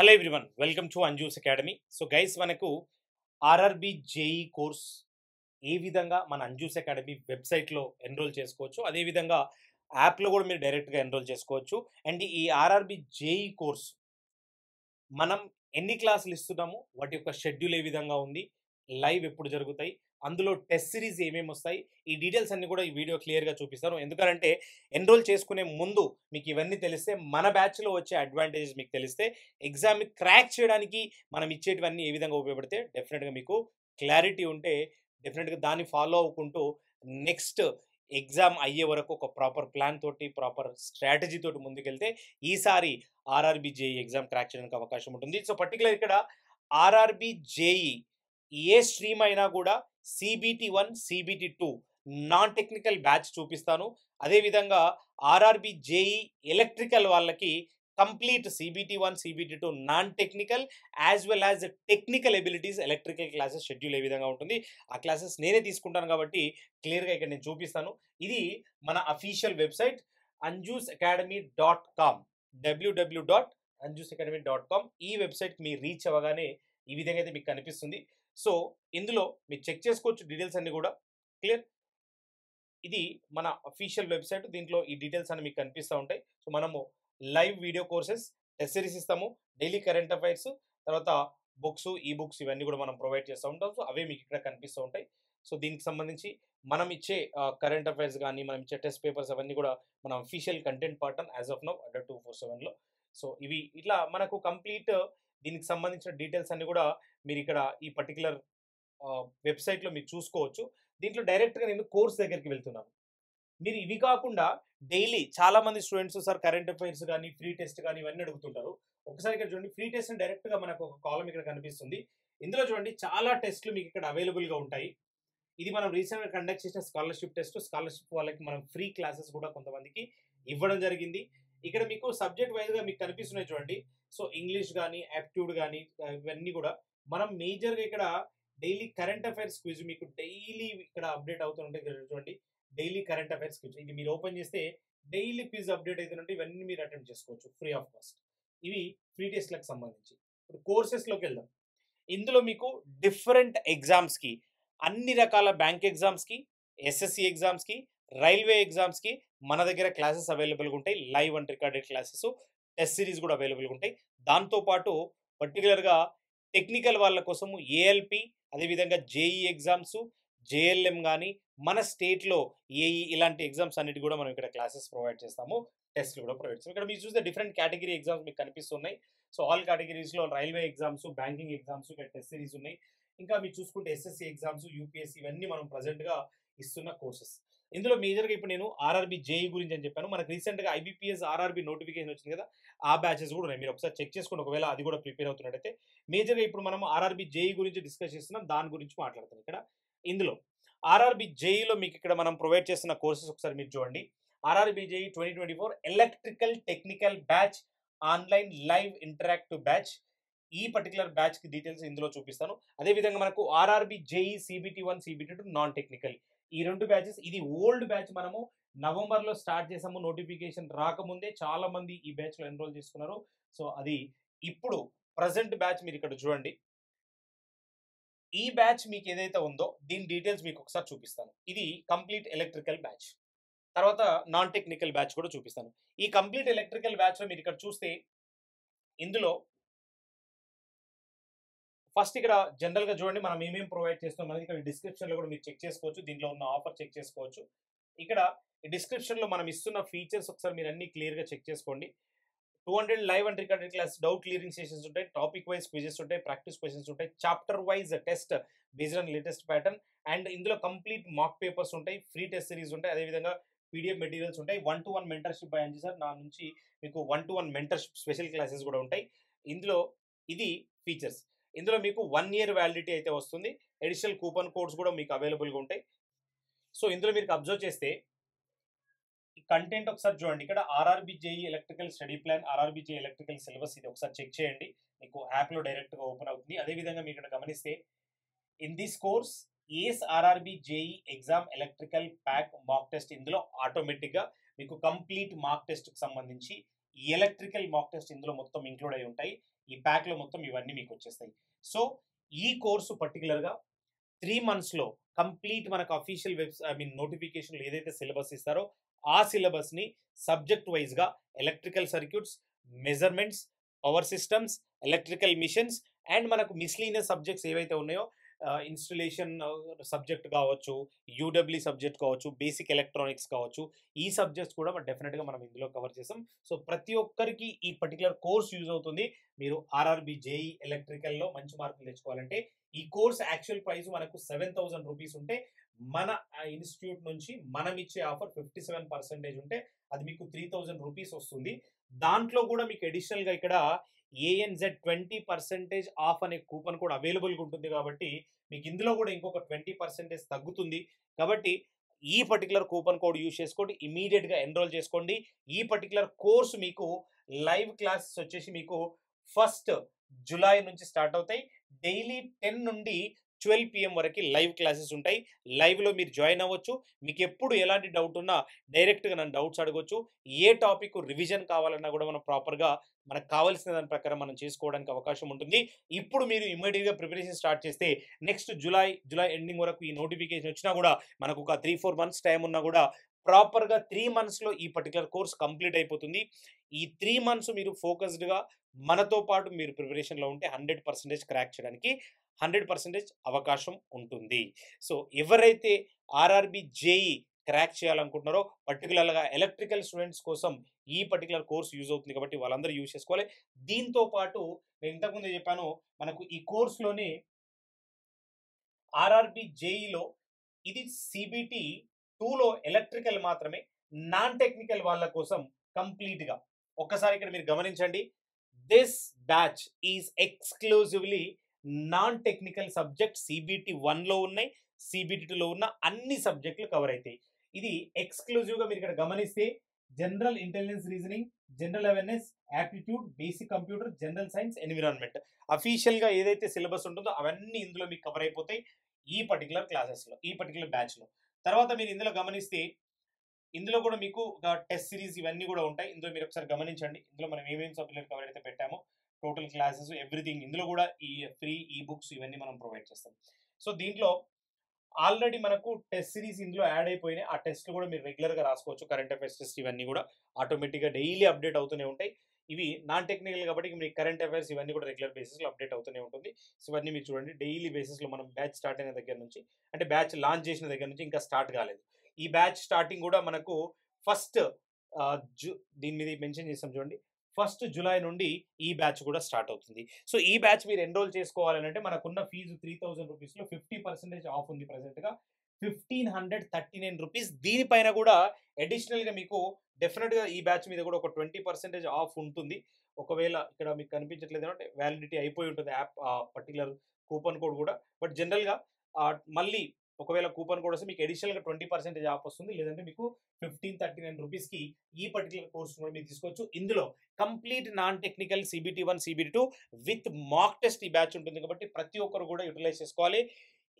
Hello everyone, welcome to Anju's academy. So guys, మనకు RRB JEE course ఏ విధంగా మన Anju's academy వెబ్సైట్లో ఎన్రోల్ చేసుకోవచ్చు, అదేవిధంగా యాప్లో కూడా మీరు డైరెక్ట్గా ఎన్రోల్ చేసుకోవచ్చు. అండ్ ఈ ఆర్ఆర్బి జేఈ కోర్స్ మనం ఎన్ని క్లాసులు ఇస్తున్నాము, వాటి యొక్క షెడ్యూల్ ఏ విధంగా ఉంది, లైవ్ ఎప్పుడు జరుగుతాయి, అందులో టెస్ట్ సిరీస్ ఏమేమి వస్తాయి, ఈ డీటెయిల్స్ అన్ని కూడా ఈ వీడియో క్లియర్గా చూపిస్తాను. ఎందుకంటే ఎన్రోల్ చేసుకునే ముందు మీకు ఇవన్నీ తెలిస్తే, మన బ్యాచ్లో వచ్చే అడ్వాంటేజెస్ మీకు తెలిస్తే, ఎగ్జామ్ని క్రాక్ చేయడానికి మనం ఇచ్చేటివన్నీ ఏ విధంగా ఉపయోగపడితే డెఫినెట్గా మీకు క్లారిటీ ఉంటే డెఫినెట్గా దాన్ని ఫాలో అవ్వకుంటూ నెక్స్ట్ ఎగ్జామ్ అయ్యే వరకు ఒక ప్రాపర్ ప్లాన్ తోటి, ప్రాపర్ స్ట్రాటజీ తోటి ముందుకెళ్తే ఈసారి ఆర్ఆర్బి జేఈ ఎగ్జామ్ క్రాక్ చేయడానికి అవకాశం ఉంటుంది. సో పర్టికులర్ ఇక్కడ ఆర్ఆర్బి జేఈ ఏ స్ట్రీమ్ అయినా కూడా CBT1 CBT2 non technical batch చూపిస్తాను. అదేవిధంగా ఆర్ఆర్బి జేఈ ఎలక్ట్రికల్ వాళ్ళకి complete CBT1 CBT2 non technical as well as technical abilities electrical classes schedule ఏ విధంగా ఉంటుంది, ఆ క్లాసెస్ నేనే తీసుకుంటాను కాబట్టి క్లియర్గా ఇక్కడ నేను చూపిస్తాను. ఇది మన అఫీషియల్ వెబ్సైట్ anjusacademy.com, www.anjusacademy.com. ఈ వెబ్సైట్ మీరు రీచ్ అవ్వగానే ఈ విధంగా అయితే మీకు కనిపిస్తుంది. సో ఇందులో మీరు చెక్ చేసుకోవచ్చు డీటెయిల్స్ అన్ని కూడా క్లియర్. ఇది మన అఫీషియల్ వెబ్సైట్, దీంట్లో ఈ డీటెయిల్స్ అన్ని మీకు కనిపిస్తూ ఉంటాయి. సో మనము live video courses, test series ఇస్తాము, డైలీ కరెంట్ అఫైర్స్, తర్వాత బుక్స్, ఈ బుక్స్ ఇవన్నీ కూడా మనం ప్రొవైడ్ చేస్తూ ఉంటాం. సో అవే మీకు ఇక్కడ కనిపిస్తూ ఉంటాయి. సో దీనికి సంబంధించి మనం ఇచ్చే కరెంట్ అఫైర్స్ కానీ, మనం ఇచ్చే టెస్ట్ పేపర్స్ అవన్నీ కూడా మన అఫీషియల్ కంటెంట్ పార్టన్ యాజ్ ఆఫ్ నౌ అండర్ 247లో. సో ఇవి ఇట్లా మనకు కంప్లీట్ దీనికి సంబంధించిన డీటెయిల్స్ అన్ని కూడా మీరు ఇక్కడ ఈ పర్టికులర్ వెబ్సైట్లో మీరు చూసుకోవచ్చు. దీంట్లో డైరెక్ట్గా నేను కోర్స్ దగ్గరికి వెళ్తున్నాను. మీరు ఇవి కాకుండా డైలీ చాలా మంది స్టూడెంట్స్ సార్ కరెంట్ అఫైర్స్ కానీ, ఫ్రీ టెస్ట్ కానీ ఇవన్నీ అడుగుతుంటారు. ఒకసారి ఇక్కడ చూడండి, ఫ్రీ టెస్ట్ డైరెక్ట్గా మనకు ఒక కాలం ఇక్కడ కనిపిస్తుంది. ఇందులో చూడండి చాలా టెస్ట్లు మీకు ఇక్కడ అవైలబుల్గా ఉంటాయి. ఇది మనం రీసెంట్గా కండక్ట్ చేసిన స్కాలర్షిప్ టెస్ట్. స్కాలర్షిప్ వాళ్ళకి మనం ఫ్రీ క్లాసెస్ కూడా కొంతమందికి ఇవ్వడం జరిగింది. ఇక్కడ మీకు సబ్జెక్ట్ వైజ్గా మీకు కనిపిస్తున్నాయి చూడండి. సో ఇంగ్లీష్ కానీ, యాప్ట్యూడ్ కానీ ఇవన్నీ కూడా మనం మేజర్గా ఇక్కడ డైలీ కరెంట్ అఫైర్స్ క్విజ్ మీకు డైలీ ఇక్కడ అప్డేట్ అవుతుంటాయి. చూడండి, డైలీ కరెంట్ అఫైర్స్ క్విజ్ ఇది మీరు ఓపెన్ చేస్తే డైలీ క్విజ్ అప్డేట్ అవుతుంటే ఇవన్నీ మీరు అటెంప్ట్ చేసుకోవచ్చు ఫ్రీ ఆఫ్ కాస్ట్. ఇవి ఫ్రీ టెస్ట్లకు సంబంధించి. ఇప్పుడు కోర్సెస్లోకి వెళ్దాం. ఇందులో మీకు డిఫరెంట్ ఎగ్జామ్స్కి, అన్ని రకాల బ్యాంక్ ఎగ్జామ్స్కి, SSC ఎగ్జామ్స్కి, రైల్వే ఎగ్జామ్స్కి మన దగ్గర క్లాసెస్ అవైలబుల్గా ఉంటాయి. Live and recorded classes, test series కూడా అవైలబుల్గా ఉంటాయి. దాంతోపాటు పర్టికులర్గా టెక్నికల్ వాళ్ళ కోసము ALP, అదేవిధంగా JEE ఎగ్జామ్స్, JLM కానీ, మన స్టేట్లో AE ఇలాంటి ఎగ్జామ్స్ అన్నిటి కూడా మనం ఇక్కడ క్లాసెస్ ప్రొవైడ్ చేస్తాము, టెస్ట్లు కూడా ప్రొవైడ్ చేస్తాము. ఇక్కడ మీరు చూస్తే డిఫరెంట్ కేటగిరీ ఎగ్జామ్స్ మీకు కనిపిస్తున్నాయి. సో ఆల్ కేటగిరీస్లో రైల్వే ఎగ్జామ్స్, బ్యాంకింగ్ ఎగ్జామ్స్, ఇక్కడ టెస్ట్ సిరీస్ ఉన్నాయి. ఇంకా మీరు చూసుకుంటే SSC ఎగ్జామ్స్, UPSC ఇవన్నీ మనం ప్రజెంట్గా ఇస్తున్న కోర్సెస్. ఇందులో మేజర్గా ఇప్పుడు నేను ఆర్ఆర్బి జేఈ గురించి అని చెప్పాను. మనకు రీసెంట్గా IBPS RRB నోటిఫికేషన్ వచ్చింది కదా, ఆ బ్యాచెస్ కూడా ఉన్నాయి. మీరు ఒకసారి చెక్ చేసుకోండి, ఒకవేళ అది కూడా ప్రిపేర్ అవుతున్నట్టయితే. మేజర్గా ఇప్పుడు మనం ఆర్ఆర్బి జేఈ గురించి డిస్కస్ చేస్తున్నాం, దాని గురించి మాట్లాడుతున్నాం ఇక్కడ. ఇందులో ఆర్ఆర్బి జేఈలో మీకు ఇక్కడ మనం ప్రొవైడ్ చేస్తున్న కోర్సెస్ ఒకసారి మీరు చూడండి. RRB JEE 2024 electrical technical batch, online live interactive batch. ఈ పర్టికులర్ బ్యాచ్కి డీటెయిల్స్ ఇందులో చూపిస్తాను. అదేవిధంగా మనకు RRB JEE CBT1 CBT2 non technical, ఈ రెండు బ్యాచెస్. ఇది ఓల్డ్ బ్యాచ్, మనము నవంబర్లో స్టార్ట్ చేసాము. నోటిఫికేషన్ రాకముందే చాలా మంది ఈ బ్యాచ్లో ఎన్రోల్ చేసుకున్నారు. సో అది ఇప్పుడు ప్రజెంట్ బ్యాచ్ మీరు ఇక్కడ చూడండి. ఈ బ్యాచ్ మీకు ఏదైతే ఉందో దీని డీటెయిల్స్ మీకు ఒకసారి చూపిస్తాను. ఇది కంప్లీట్ ఎలక్ట్రికల్ బ్యాచ్. తర్వాత నాన్ టెక్నికల్ బ్యాచ్ కూడా చూపిస్తాను. ఈ కంప్లీట్ ఎలక్ట్రికల్ బ్యాచ్లో మీరు ఇక్కడ చూస్తే ఇందులో ఫస్ట్ ఇక్కడ జనరల్గా చూడండి మనం ఏమేమి ప్రొవైడ్ చేస్తాం అనేది ఇక్కడ డిస్క్రిప్షన్లో కూడా మీరు చెక్ చేసుకోవచ్చు. దీంట్లో ఉన్న ఆఫర్ చెక్ చేసుకోవచ్చు. ఇక్కడ డిస్క్రిప్షన్లో మనం ఇస్తున్న ఫీచర్స్ ఒకసారి మీరు అన్ని క్లియర్గా చెక్ చేసుకోండి. 200 live and recorded class, doubt clearing sessions ఉంటాయి, టాపిక్ వైజ్ క్విజెస్ ఉంటాయి, ప్రాక్టీస్ క్వశ్చన్స్ ఉంటాయి, chapter wise test based on latest pattern. And ఇందులో కంప్లీట్ మాక్ పేపర్స్ ఉంటాయి, ఫ్రీ టెస్ట్ సిరీస్ ఉంటాయి, అదేవిధంగా PDF మెటీరియల్స్ ఉంటాయి. 1-to-1 mentorship by Anji sir, నా నుంచి మీకు 1-to-1 మెంటర్షిప్ స్పెషల్ క్లాసెస్ కూడా ఉంటాయి. ఇందులో ఇది ఫీచర్స్. ఇందులో మీకు 1 year వ్యాలిడిటీ అయితే వస్తుంది. అడిషనల్ కూపన్ కోడ్స్ కూడా మీకు అవైలబుల్గా ఉంటాయి. సో ఇందులో మీరు అబ్జర్వ్ చేస్తే ఈ కంటెంట్ ఒకసారి చూడండి. ఇక్కడ RRB JE electrical study plan, RRB JE electrical syllabus, ఇది ఒకసారి చెక్ చేయండి, మీకు యాప్లో డైరెక్ట్గా ఓపెన్ అవుతుంది. అదేవిధంగా మీరు ఇక్కడ గమనిస్తే in this course ACE RRB JE exam electrical pack mock test, ఇందులో ఆటోమేటిక్గా మీకు కంప్లీట్ మాక్ టెస్ట్కి సంబంధించి ఎలక్ట్రికల్ మాక్ టెస్ట్ ఇందులో మొత్తం ఇంక్లూడ్ అయి ఉంటాయి. ఈ ప్యాక్లో మొత్తం ఇవన్నీ మీకు వచ్చేస్తాయి. సో ఈ కోర్సు పర్టికులర్గా 3 మంత్స్‌లో కంప్లీట్ మనకు అఫీషియల్ నోటిఫికేషన్‌లో ఏదైతే సిలబస్ ఇస్తారో ఆ సిలబస్‌ని సబ్జెక్ట్ వైస్‌గా electrical circuits, measurements, power systems, electrical machines and మనకు మిస్లీనియస్ సబ్జెక్ట్స్ ఏవైతే ఉన్నాయో ఇన్‌స్టలేషన్ సబ్జెక్ట్ కావచ్చు, యూడబ్ల్యూ సబ్జెక్ట్ కావచ్చు, బేసిక్ ఎలక్ట్రానిక్స్ కావచ్చు. ఈ సబ్జెక్ట్స్ కూడా డెఫినిట్‌గా మనం ఇందులో కవర్ చేసాం. సో ప్రతి ఒక్కరికి ఈ పర్టిక్యులర్ కోర్స్ యూజ్ అవుతుంది. మీరు ఆర్ఆర్‌బీ, జేఈ ఎలక్ట్రికల్‌లో మంచి మార్కులు తెచ్చుకోవాలంటే ఈ కోర్స్ యాక్చువల్ ప్రైస్ మనకు 7,000 రూపీస్ ఉంటే మన ఇన్‌స్టిట్యూట్ నుంచి మనం ఇచ్చే ఆఫర్ 57% ఉంటే అది మీకు 3,000 రూపీస్ వస్తుంది. దాంట్లో కూడా మీకు అడిషనల్‌గా ఇక్కడ ఏఎన్‌జెడ్ 20% ఆఫ్ అనే కూపన్ కూడా అవైలబుల్‌గా ఉంటుంది కాబట్టి మీకు ఇందులో కూడా ఇంకొక 20% తగ్గుతుంది. కాబట్టి ఈ పర్టిక్యులర్ కూపన్ కోడ్ యూజ్ చేసుకోండి. ఇమ్మీడియేట్‌గా ఎన్రోల్ చేసుకోండి. ఈ పర్టిక్యులర్ కోర్స్ మీకు లైవ్ క్లాసెస్ వచ్చేసి మీకు 1 జులై నుంచి స్టార్ట్ అవుతాయి. డైలీ 10 నుండి 12 PM వరకు లైవ్ క్లాసెస్ ఉంటాయి. లైవ్‌లో మీరు జాయిన్ అవ్వచ్చు. మీకు ఎప్పుడు ఎలాంటి డౌట్ ఉన్నా డైరెక్ట్‌గా నన్ను డౌట్స్ అడగొచ్చు. ఏ టాపిక్ రివిజన్ కావాలన్నా కూడా మనం ప్రాపర్‌గా మనకు కావాల్సిన దాని ప్రకారం మనం చేసుకోవడానికి అవకాశం ఉంటుంది. ఇప్పుడు మీరు ఇమ్మీడియేట్‌గా ప్రిపరేషన్ స్టార్ట్ చేస్తే నెక్స్ట్ జులై ఎండింగ్ వరకు ఈ నోటిఫికేషన్ వచ్చినా కూడా మనకు ఒక 3, 4 మంత్స్ టైం ఉన్నా కూడా ప్రాపర్‌గా 3 మంత్స్‌లో ఈ పర్టిక్యులర్ కోర్స్ కంప్లీట్ అయిపోతుంది. ఈ 3 మంత్స్ మీరు ఫోకస్డ్‌గా మనతో పాటు మీరు ప్రిపరేషన్‌లో ఉంటే 100% క్రాక్ చేయడానికి 100% అవకాశం ఉంటుంది. సో ఎవరైతే ఆర్ఆర్‌బీ, జేఈ క్రాక్ చేయాలనుకుంటున్నారో పర్టికులర్‌గా ఎలక్ట్రికల్ స్టూడెంట్స్ కోసం ఈ పర్టికులర్ కోర్స్ యూజ్ అవుతుంది కాబట్టి వాళ్ళందరూ యూజ్ చేసుకోవాలి. దీంతో పాటు నేను ఇంతకుముందే చెప్పాను మనకు ఈ కోర్స్‌లోనే ఆర్ఆర్‌బీ, జేఈలో ఇది సీబీటీ 2లో ఎలక్ట్రికల్ మాత్రమే. నాన్ టెక్నికల్ వాళ్ళ కోసం కంప్లీట్‌గా ఒక్కసారి ఇక్కడ మీరు గమనించండి. This batch is exclusively non technical subject CBT 1లో ఉన్నాయి. సీబీటీ 2లో ఉన్న అన్ని సబ్జెక్టులు కవర్ అయితాయి. ఇది ఎక్స్క్లూజివ్‌గా మీరు ఇక్కడ గమనిస్తే general intelligence reasoning, general awareness, aptitude, basic computer, general science, environment. అఫీషియల్‌గా ఏదైతే సిలబస్ ఉంటుందో అవన్నీ ఇందులో మీకు కవర్ అయిపోతాయి. ఈ పర్టిక్యులర్ క్లాసెస్‌లో, ఈ పర్టిక్యులర్ బ్యాచ్‌లో. తర్వాత మీరు ఇందులో గమనిస్తే ఇందులో కూడా మీకు ఒక టెస్ట్ సిరీస్ ఇవన్నీ కూడా ఉంటాయి. ఇందులో మీరు ఒకసారి గమనించండి. ఇందులో మనం ఏమేమి సబ్జెక్ట్ కవర్ అయితే పెట్టామో టోటల్ క్లాసెస్ ఎవ్రీథింగ్ ఇందులో కూడా ఈ ఫ్రీ ఈ బుక్స్ ఇవన్నీ మనం ప్రొవైడ్ చేస్తాం. సో దీంట్లో ఆల్రెడీ మనకు టెస్ట్ సిరీస్ ఇందులో యాడ్ అయిపోయినాయి. ఆ టెస్ట్లు కూడా మీరు రెగ్యులర్‌గా రాసుకోవచ్చు. కరెంట్ అఫైర్స్ టెస్ట్ ఇవన్నీ కూడా ఆటోమేటిక్‌గా డైలీ అప్డేట్ అవుతూనే ఉంటాయి. ఇవి నాన్ టెక్నికల్ కాబట్టి మీకు కరెంట్ అఫైర్స్ ఇవన్నీ కూడా రెగ్యులర్ బేసిస్‌లో అప్డేట్ అవుతూనే ఉంటుంది. సో ఇవన్నీ మీరు చూడండి డైలీ బేసిస్‌లో మనం బ్యాచ్ స్టార్ట్ అయిన దగ్గర నుంచి అంటే బ్యాచ్ లాంచ్ చేసిన దగ్గర నుంచి ఇంకా స్టార్ట్ కాలేదు. ఈ బ్యాచ్ స్టార్టింగ్ కూడా మనకు ఫస్ట్ ఆహ్, జు దీని మీద మెన్షన్ చేసాం చూడండి. 1 జులై నుండి ఈ బ్యాచ్ కూడా స్టార్ట్ అవుతుంది. సో ఈ బ్యాచ్ మీరు ఎన్రోల్ చేసుకోవాలనంటే మనకున్న ఫీజు 3,000 రూపీస్‌లో 50% ఆఫ్ ఉంది ప్రెజెంట్‌గా. 1,539 రూపీస్. దీనిపైన కూడా అడిషనల్‌గా మీకు డెఫినిట్‌గా ఈ బ్యాచ్ మీద కూడా ఒక 20% ఆఫ్ ఉంటుంది. ఒకవేళ ఇక్కడ మీకు కనిపించట్లేదు అంటే వ్యాలిడిటీ అయిపోయి ఉంటుంది యాప్ పర్టిక్యులర్ కూపన్ కోడ్ కూడా. బట్ జనరల్‌గా మళ్ళీ ఒకవేళ కూపన్ కోడ్ వస్తే మీకు అడిషనల్‌గా 20% ఆఫ్ వస్తుంది. లేదంటే మీకు 1,539 రూపీస్‌కి ఈ పర్టిక్యులర్ కోర్స్ కూడా మీరు తీసుకోవచ్చు. ఇందులో complete non technical CBT 1, CBT 2 with mock test ఈ బ్యాచ్ ఉంటుంది కాబట్టి ప్రతి ఒక్కరు కూడా యుటిలైజ్ చేసుకోవాలి.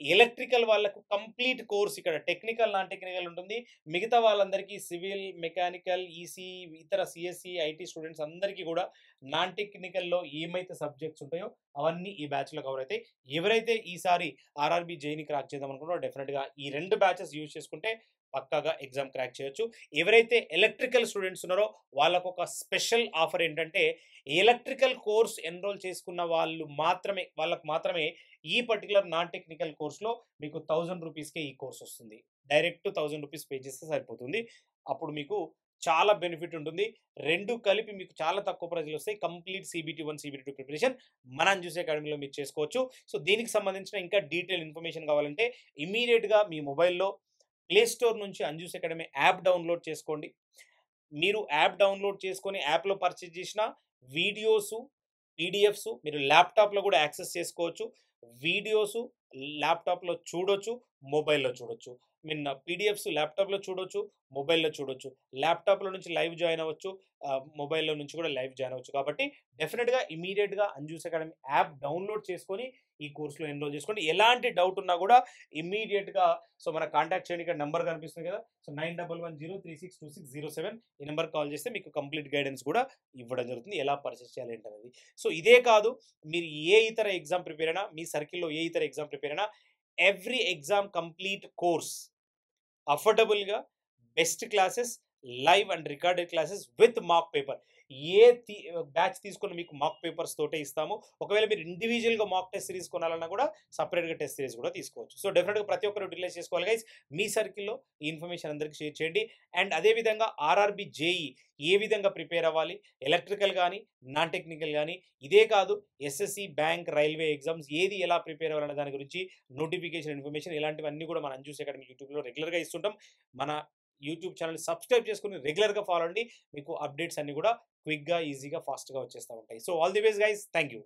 ఎలక్ట్రికల్ వాళ్ళకు కంప్లీట్ కోర్స్ ఇక్కడ టెక్నికల్, నాన్ టెక్నికల్ ఉంటుంది. మిగతా వాళ్ళందరికీ సివిల్, మెకానికల్, ఈసీ, ఇతర సీఎస్ఈ, ఐటీ స్టూడెంట్స్ అందరికీ కూడా నాన్ టెక్నికల్‌లో ఏమైతే సబ్జెక్ట్స్ ఉంటాయో అవన్నీ ఈ బ్యాచ్‌లో కవర్ అయితాయి. ఎవరైతే ఈసారి ఆర్ఆర్‌బీ, జేఈని క్రాక్ చేద్దాం అనుకున్నారో డెఫినిట్‌గా ఈ 2 బ్యాచెస్ యూజ్ చేసుకుంటే పక్కాగా ఎగ్జామ్ క్రాక్ చేయొచ్చు. ఎవరైతే ఎలక్ట్రికల్ స్టూడెంట్స్ ఉన్నారో వాళ్ళకొక స్పెషల్ ఆఫర్ ఏంటంటే ఎలక్ట్రికల్ కోర్స్ ఎన్రోల్ చేసుకున్న వాళ్ళకు మాత్రమే ఈ పర్టిక్యులర్ నాన్ టెక్నికల్ కోర్స్‌లో మీకు 1000 రూపీస్‌కే ఈ కోర్స్ వస్తుంది. డైరెక్ట్ 1000 రూపీస్ పే చేస్తే సరిపోతుంది. అప్పుడు మీకు చాలా బెనిఫిట్ ఉంటుంది. 2 కలిపి మీకు చాలా తక్కువ ప్రైస్‌లో వస్తాయి. కంప్లీట్ సీబీటీ 1, సీబీటీ 2 ప్రిపరేషన్ మన అంజూస్ అకాడమీలో మీరు చేసుకోవచ్చు. సో దీనికి సంబంధించిన ఇంకా డీటెయిల్ ఇన్ఫర్మేషన్ కావాలంటే ఇమ్మీడియేట్‌గా మీ మొబైల్‌లో ప్లే స్టోర్ నుంచి అంజూస్ అకాడమీ యాప్ డౌన్లోడ్ చేసుకోండి. మీరు యాప్ డౌన్లోడ్ చేసుకొని యాప్‌లో పర్చేజ్ చేసిన వీడియోసు, పీడిఎఫ్స్ మీరు ల్యాప్‌టాప్‌లో కూడా యాక్సెస్ చేసుకోవచ్చు. వీడియోసు ల్యాప్‌టాప్‌లో చూడొచ్చు, మొబైల్‌లో చూడొచ్చు. మీన్ పీడిఎఫ్స్ ల్యాప్టాప్లో చూడొచ్చు, మొబైల్లో చూడొచ్చు. ల్యాప్టాప్లో నుంచి లైవ్ జాయిన్ అవ్వచ్చు, మొబైల్లో నుంచి కూడా లైవ్ జాయిన్ అవ్వచ్చు. కాబట్టి డెఫినెట్గా ఇమీడియట్గా అంజూస్ అకాడమీ యాప్ డౌన్లోడ్ చేసుకొని ఈ కోర్సులో ఎన్రోల్ చేసుకోండి. ఎలాంటి డౌట్ ఉన్నా కూడా ఇమీడియట్గా సో మన కాంటాక్ట్ చేయండి. ఇక్కడ నెంబర్ కనిపిస్తుంది కదా, సో 9110362607 ఈ నెంబర్ కాల్ చేస్తే మీకు కంప్లీట్ గైడెన్స్ కూడా ఇవ్వడం జరుగుతుంది, ఎలా పర్చేస్ చేయాలి ఏంటనేది. సో ఇదే కాదు, మీరు ఏ ఇతర ఎగ్జామ్ ప్రిపేర్ అయినా, మీ సర్కిల్లో ఏ ఇతర ఎగ్జామ్ ప్రిపేర్ అయినా, ఎవ్రీ ఎగ్జామ్ కంప్లీట్ కోర్స్ అఫోర్డబుల్గా, best classes, live and recorded classes with mark paper. ఏ బ్యాచ్ తీసుకుని మీకు మార్క్ పేపర్స్ తోటే ఇస్తాము. ఒకవేళ మీరు ఇండివిజువల్గా మార్క్ టెస్ట్ సిరీస్ కొనాలన్నా కూడా సపరేట్గా టెస్ట్ సిరీస్ కూడా తీసుకోవచ్చు. సో డెఫినెట్గా ప్రతి ఒక్కరు యూటిలైజ్ చేసుకోవాలి గైస్. మీ సర్కిల్లో ఈ ఇన్ఫర్మేషన్ అందరికీ షేర్ చేయండి. అండ్ అదేవిధంగా ఆర్ఆర్బి జేఈ ఏ విధంగా ప్రిపేర్ అవ్వాలి, ఎలక్ట్రికల్ కానీ నాన్ టెక్నికల్ కానీ, ఇదే కాదు ఎస్ఎస్సి, బ్యాంక్, రైల్వే ఎగ్జామ్స్ ఏది ఎలా ప్రిపేర్ అవ్వాలనే దాని గురించి నోటిఫికేషన్ ఇన్ఫర్మేషన్ ఇలాంటివన్నీ కూడా మన అంజూస్ అకాడమీ యూట్యూబ్లో రెగ్యులర్గా ఇస్తుంటాం. మన యూట్యూబ్ ఛానల్ సబ్స్క్రైబ్ చేసుకుని రెగ్యులర్గా ఫాలో అండి. మీకు అప్డేట్స్ అన్ని కూడా క్విక్గా, ఈజీగా, ఫాస్ట్గా వచ్చేస్తూ ఉంటాయి. So all the best guys. Thank you.